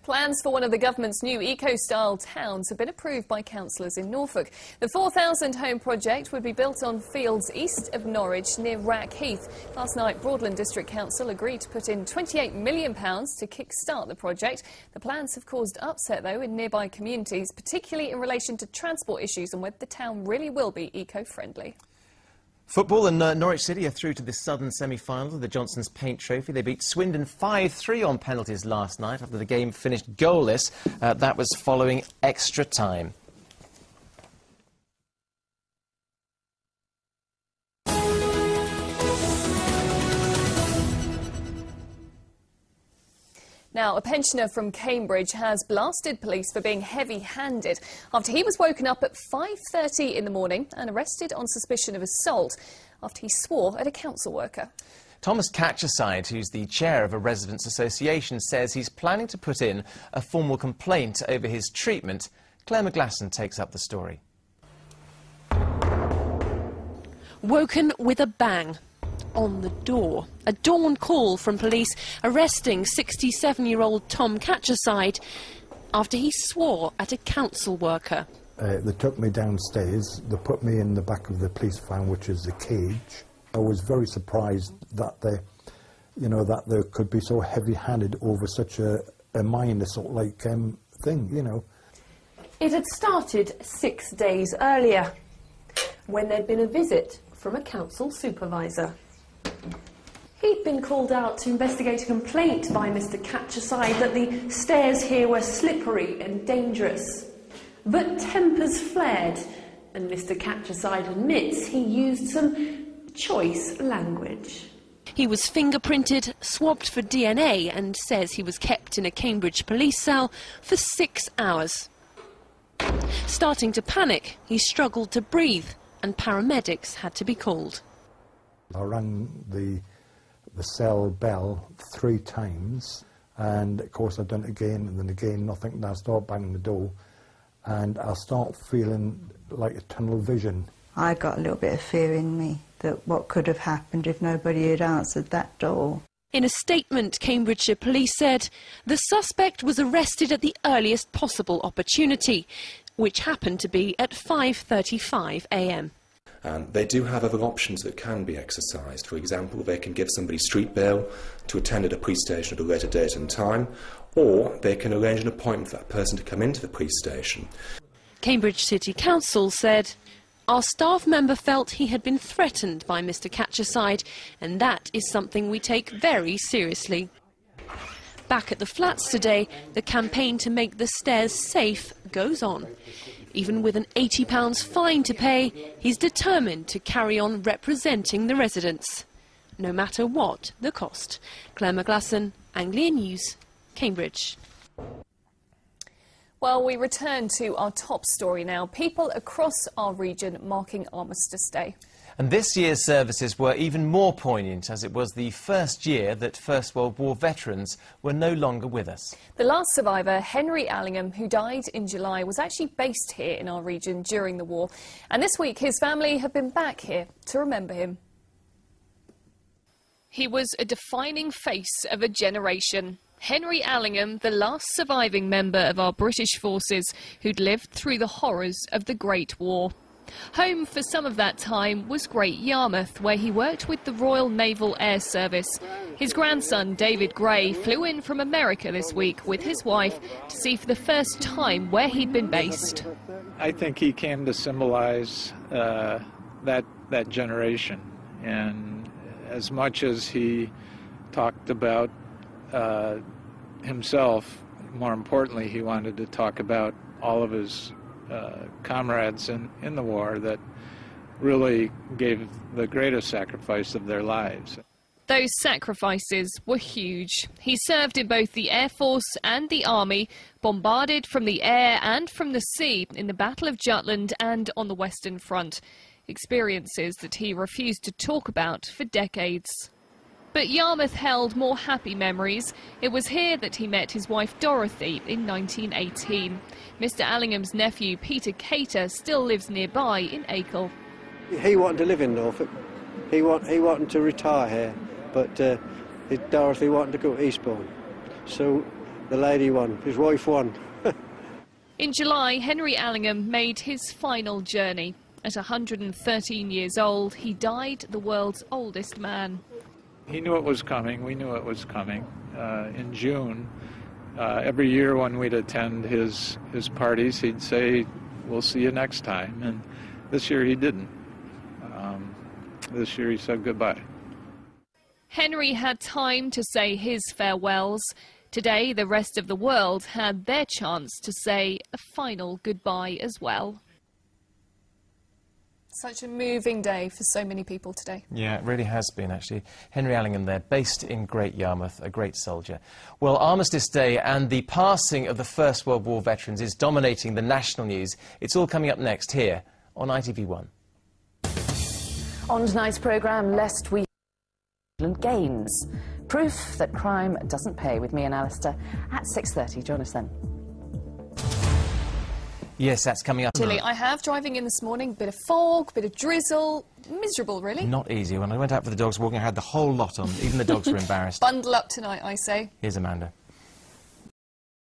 Plans for one of the government's new eco-style towns have been approved by councillors in Norfolk. The 4,000-home project would be built on fields east of Norwich near Rackheath. Last night, Broadland District Council agreed to put in £28 million to kick-start the project. The plans have caused upset, though, in nearby communities, particularly in relation to transport issues and whether the town really will be eco-friendly. Football and Norwich City are through to the southern semi-final of the Johnson's Paint Trophy. They beat Swindon 5-3 on penalties last night after the game finished goalless. That was following extra time. Now, a pensioner from Cambridge has blasted police for being heavy-handed after he was woken up at 5:30 in the morning and arrested on suspicion of assault after he swore at a council worker. Thomas Catcheside, who's the chair of a residents' association, says he's planning to put in a formal complaint over his treatment. Claire McGlasson takes up the story. Woken with a bang. On the door. A dawn call from police arresting 67-year-old Tom Catcheside after he swore at a council worker. They took me downstairs, they put me in the back of the police van, which is the cage. I was very surprised that they could be so heavy-handed over such a minor sort of like thing, you know. It had started 6 days earlier, when there'd been a visit from a council supervisor. He'd been called out to investigate a complaint by Mr. Catcheside that the stairs here were slippery and dangerous. But tempers flared, and Mr. Catcheside admits he used some choice language. He was fingerprinted, swabbed for DNA, and says he was kept in a Cambridge police cell for 6 hours. Starting to panic, he struggled to breathe, and paramedics had to be called. I rang the cell bell 3 times, and of course I've done it again and then again, nothing, and I start banging the door and I start feeling like a tunnel vision. I got a little bit of fear in me that what could have happened if nobody had answered that door. In a statement, Cambridgeshire Police said the suspect was arrested at the earliest possible opportunity, which happened to be at 5:35 a.m. They do have other options that can be exercised. For example, they can give somebody street bail to attend at a police station at a later date and time, or they can arrange an appointment for that person to come into the police station. Cambridge City Council said, "Our staff member felt he had been threatened by Mr. Catcheside, and that is something we take very seriously." Back at the flats today, the campaign to make the stairs safe goes on. Even with an £80 fine to pay, he's determined to carry on representing the residents, no matter what the cost. Claire McGlasson, Anglia News, Cambridge. Well, we return to our top story now. People across our region marking Armistice Day. And this year's services were even more poignant, as it was the first year that First World War veterans were no longer with us. The last survivor, Henry Allingham, who died in July, was actually based here in our region during the war. And this week, his family have been back here to remember him. He was a defining face of a generation. Henry Allingham, the last surviving member of our British forces who'd lived through the horrors of the Great War. Home for some of that time was Great Yarmouth, where he worked with the Royal Naval Air Service. His grandson, David Gray, flew in from America this week with his wife to see for the first time where he'd been based. I think he came to symbolize that generation, and as much as he talked about himself, more importantly, he wanted to talk about all of his comrades in the war that really gave the greatest sacrifice of their lives. Those sacrifices were huge. He served in both the Air Force and the Army, bombarded from the air and from the sea in the Battle of Jutland and on the Western Front. Experiences that he refused to talk about for decades. But Yarmouth held more happy memories. It was here that he met his wife Dorothy in 1918. Mr. Allingham's nephew Peter Cater still lives nearby in Acle. He wanted to live in Norfolk. He wanted to retire here, but Dorothy wanted to go to Eastbourne. So The lady won. His wife won. In July, Henry Allingham made his final journey. At 113 years old, he died the world's oldest man. He knew it was coming. We knew it was coming. In June, every year when we'd attend his parties, he'd say, "We'll see you next time." And this year he didn't. This year he said goodbye. Henry had time to say his farewells. Today, the rest of the world had their chance to say a final goodbye as well. Such a moving day for so many people today. Yeah, it really has been, actually. Henry Allingham there, based in Great Yarmouth, a great soldier. Well, Armistice Day and the passing of the First World War veterans is dominating the national news. It's all coming up next here on ITV1. On tonight's programme, lest we gains. Proof that crime doesn't pay with me and Alistair at 6:30. Join us then. Yes, that's coming up. Tilly, I have driving in this morning, bit of fog, bit of drizzle, miserable really. Not easy. When I went out for the dogs walking, I had the whole lot on. Even the dogs were embarrassed. Bundle up tonight, I say. Here's Amanda.